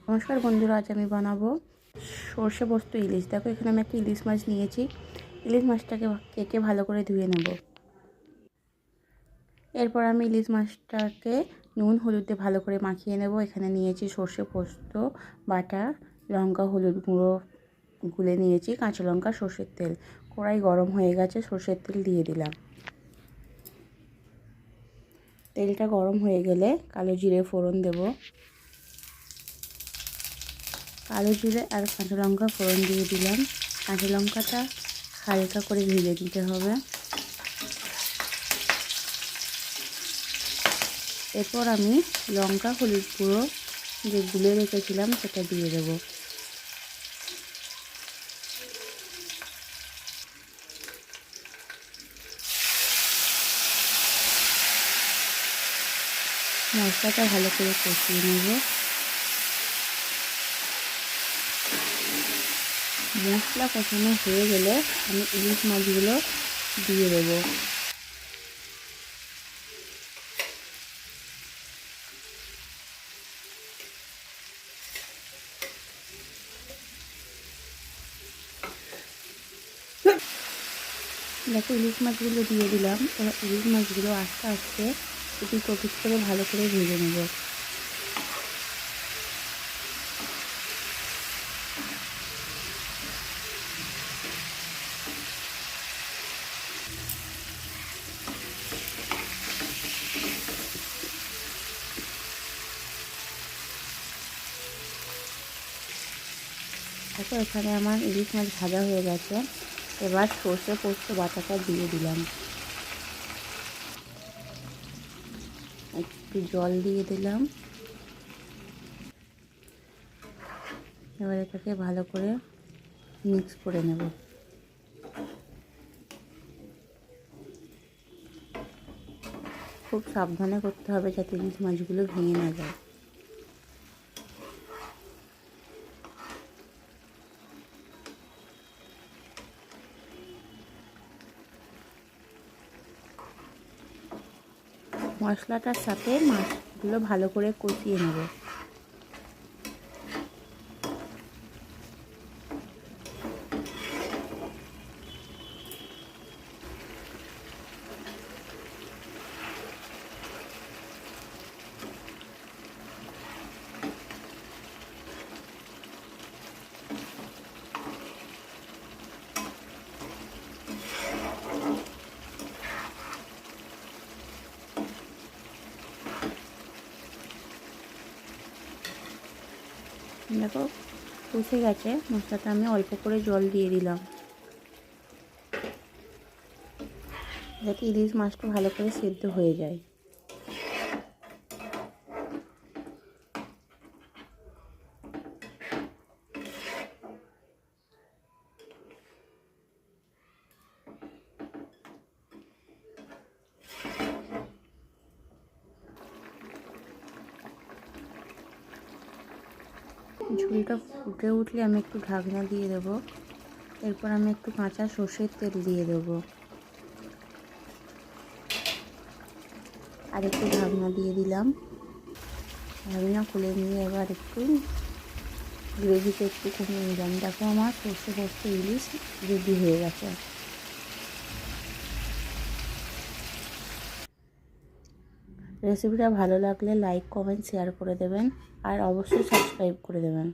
নমস্কার বন্ধুরা, আজ আমি বানাবো সর্ষে পোস্ত ইলিশ। দেখো এখানে আমি একটা ইলিশ মাছ নিয়েছি। ইলিশ মাছটাকে কেটে ভালো করে ধুয়ে নেব। এরপর আমি ইলিশ মাছটাকে নুন হলুদ দিয়ে ভালো করে মাখিয়ে নেব। এখানে নিয়েছি সর্ষে পোস্ত বাটা, লঙ্কা হলুদ গুঁড়ো গুলে নিয়েছি, কাঁচা লঙ্কা, সর্ষের তেল। কড়াই গরম হয়ে গেছে, সর্ষের তেল দিয়ে দিলাম। তেলটা গরম হয়ে গেলে কালো জিরে ফোড়ন দেব। কালো জিরে আর কাঁচা লঙ্কা ফোড়ন দিয়ে দিলাম। কাঁচা লঙ্কাটা হালকা করে ভেজে দিতে হবে। এরপর আমি লঙ্কা হলুদ গুঁড়ো যে গুলে রেখেছিলাম সেটা দিয়ে দেব। মশলাটা ভালো করে কষিয়ে নেব। মশলা কষানো হয়ে গেলে আমি ইলিশ মাছগুলো দিয়ে দেবো। দেখো ইলিশ মাছগুলো দিয়ে দিলাম। এবার ইলিশ মাছগুলো আস্তে আস্তে একটু ওপিট করে ভালো করে ভেজে নেব। দেখো এখানে আমার ইলিশ মাছ ভাজা হয়ে গেছে। এবার সর্ষে পোস্ত বাটাটা দিয়ে দিলাম। একটু জল দিয়ে দিলাম। এবার এটাকে ভালো করে মিক্স করে নেব। খুব সাবধানে করতে হবে যাতে ইলিশ মাছগুলো ভেঙে না যায়। মশলাটার সাথে মাছগুলো ভালো করে কষিয়ে নেব। দেখো কষে গেছে মশলাটা, আমি অল্প করে জল দিয়ে দিলাম যাতে ইলিশ মাছটা ভালো করে সেদ্ধ হয়ে যায়। ঝোলটা ফুটে উঠলে আমি একটু ঢাকনা দিয়ে দেবো। এরপর আমি একটু কাঁচা সর্ষের তেল দিয়ে দেবো আর একটু ঢাকনা দিয়ে দিলাম। ঢাকনা খুলে নিয়ে এবার একটু গ্রেভিটা একটু কমিয়ে নিলাম। দেখো আমার সর্ষে পোস্ত ইলিশ রেডি হয়ে গেছে। রেসিপিটা ভালো লাগলে লাইক কমেন্ট শেয়ার করে দেবেন আর অবশ্যই সাবস্ক্রাইব করে দেবেন।